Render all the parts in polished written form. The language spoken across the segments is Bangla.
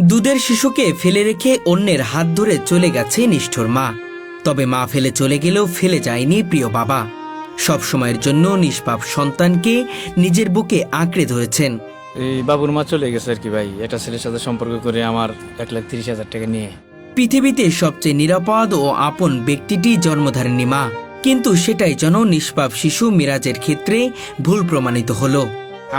দুধের শিশুকে ফেলে রেখে অন্যের হাত ধরে চলে গেছে নিষ্ঠুর মা। তবে মা ফেলে চলে গেলেও ফেলে যায়নি প্রিয় বাবা। সব সময়ের জন্য নিষ্পাপ সন্তানকে নিজের বুকে আঁকড়ে ধরেছেন। এই বাবুর মা চলে গেছে আর কি ভাই, এটা ছেলের সাথে সম্পর্ক করে আমার 1,30,000 টাকা নিয়ে। পৃথিবীতে সবচেয়ে নিরাপদ ও আপন ব্যক্তিটি জন্মধারিণী মা, কিন্তু সেটাই যেন নিষ্পাপ শিশু মিরাজের ক্ষেত্রে ভুল প্রমাণিত হলো।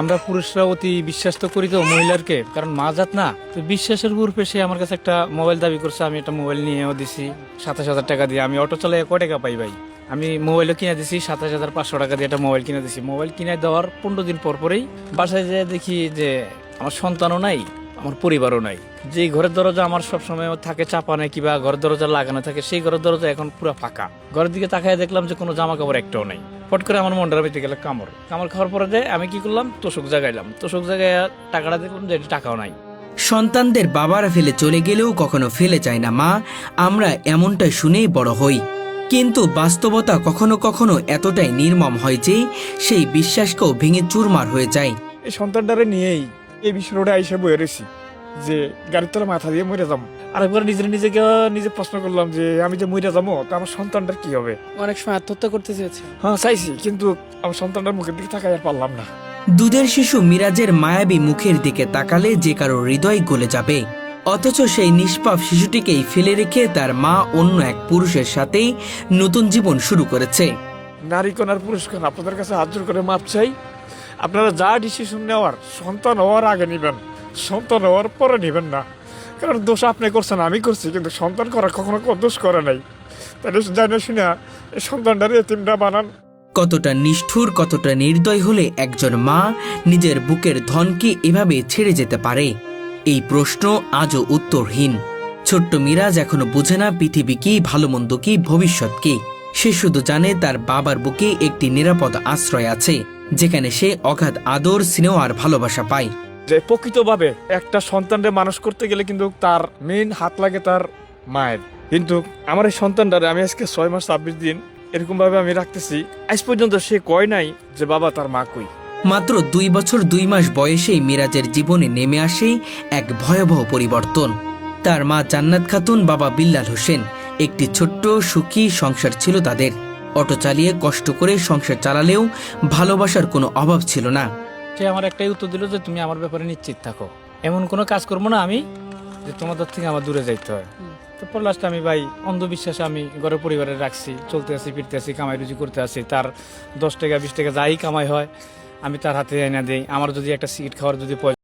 আমরা পুরুষরা অতি বিশ্বাস তো করি তো মহিলারকে, কারণ মা জাত না, তো বিশ্বাসের উপর সে আমার কাছে একটা মোবাইল দাবি করছে। আমি একটা মোবাইল নিয়েও দিছি 27,000 টাকা দিয়ে। আমি অটো চালাই কয় টাকা পাই ভাই? আমি মোবাইলও কিনে দিছি 27,500 টাকা দিয়ে একটা মোবাইল কিনে দিছি। মোবাইল কিনে দেওয়ার 15 দিন পর পরেই বাসায় যেয়ে দেখি যে আমার সন্তানও নাই, আমার পরিবারও নাই। যে ঘরের দরজা আমার সবসময় থাকে চাপানো কিংবা ঘরের দরজা লাগানো থাকে, সেই ঘরের দরজা এখন পুরো ফাঁকা। ঘরের দিকে তাকায় দেখলাম যে কোনো জামা কাপড় একটাও নেই। ফট করে আমার মনটা বেঁচে গেল কামড় খাওয়ার পরে আমি কি করলাম, তোষক জাগাইলাম। তোষক জায়গায় টাকাটা দেখলাম যে টাকাও নাই। সন্তানদের বাবারা ফেলে চলে গেলেও কখনো ফেলে যায় না মা, আমরা এমনটাই শুনেই বড় হই। কিন্তু বাস্তবতা কখনো কখনো এতটাই নির্মম হয় যে সেই বিশ্বাসকেও ভেঙে চুরমার হয়ে যায়। এই সন্তানটারে নিয়েই এই বিষয়টা আইসা বয়ে রয়েছি যে গাড়ির তলা মাথা দিয়ে মরে যাবো। আরেকবার নিজে প্রশ্ন করলাম যে আমি যে মরে যাবো তো আমার সন্তানটার কি হবে। অনেক সময় আত্মহত্যা করতে চেয়েছে। হ্যাঁ চাইছি, কিন্তু আমার সন্তানটার মুখের দিকে তাকাই আর পারলাম না। দুধের শিশু মিরাজের মায়াবী মুখের দিকে তাকালে যে কারো হৃদয় গলে যাবে, অথচ সেই নিষ্পাপ শিশুটিকেই ফেলে রেখে তার মা অন্য এক পুরুষের সাথেই নতুন জীবন শুরু করেছে। নারী কন্যার পুরস্কার আপনাদের কাছে হাত জোর করে মাপ চাই। আপনারা যা ডিসিশন নেওয়ার সন্তান হওয়ার আগে নেবেন, সন্তান হওয়ার পরে নেবেন না। কারণ দোষ আপনি করছেন, আমি করছি, কিন্তু সন্তান করা কখনো দোষ করে নাই। তাহলে জানে শুনে এই সন্তানটারে এতিমটা বানান। কতটা নিষ্ঠুর, কতটা নির্দয় হলে একজন মা নিজের বুকের ধনকে এভাবে ছেড়ে যেতে পারে? এই প্রশ্ন আজও উত্তরহীন। ছোট্ট মিরাজ এখনো বোঝে না পৃথিবী কি, ভালো মন্দ কি, ভবিষ্যৎ কি। সে শুধু জানে তার বাবার বুকে একটি নিরাপদ আশ্রয় আছে, যেখানে সে অগাধ আদর, স্নেহ আর ভালোবাসা পায়। যে প্রকৃতভাবে একটা সন্তানকে মানুষ করতে গেলে কিন্তু তার মেইন হাত লাগে তার মায়ের। কিন্তু আমার এই সন্তানটারে আমি আজকে 6 মাস 26 দিন এরকম ভাবে আমি রাখতেছি, আজ পর্যন্ত সে কয় নাই যে বাবা তার মা কই। মাত্র 2 বছর 2 মাস বয়সেই মিরাজের জীবনে নেমে আসে এক ভয়াবহ পরিবর্তন। তার মা জান্নাত খাতুন, বাবা বিল্লাল হোসেন। একটি ছোট্ট সুখী সংসার ছিল তাদের। অটো চালিয়ে কষ্ট করে সংসার চালালেও ভালোবাসার কোনো অভাব ছিল না। সে আমার একটাই উত্তর দিল যে তুমি আমার ব্যাপারে নিশ্চিত থাকো, এমন কোনো কাজ করবো না আমি যে তোমাদের থেকে আমার দূরে যাইতে হয়। তারপর লাস্টে আমি ভাই অন্ধবিশ্বাসে আমি ঘরে পরিবারে রাখছি, চলতে আসি, ফিরতে আসি, কামাই রুজি করতে আসি। তার 10 টাকা 20 টাকা যাই কামাই হয় আমি তার হাতে এনে দিই। আমার যদি একটা সিগারেট খাওয়ার যদি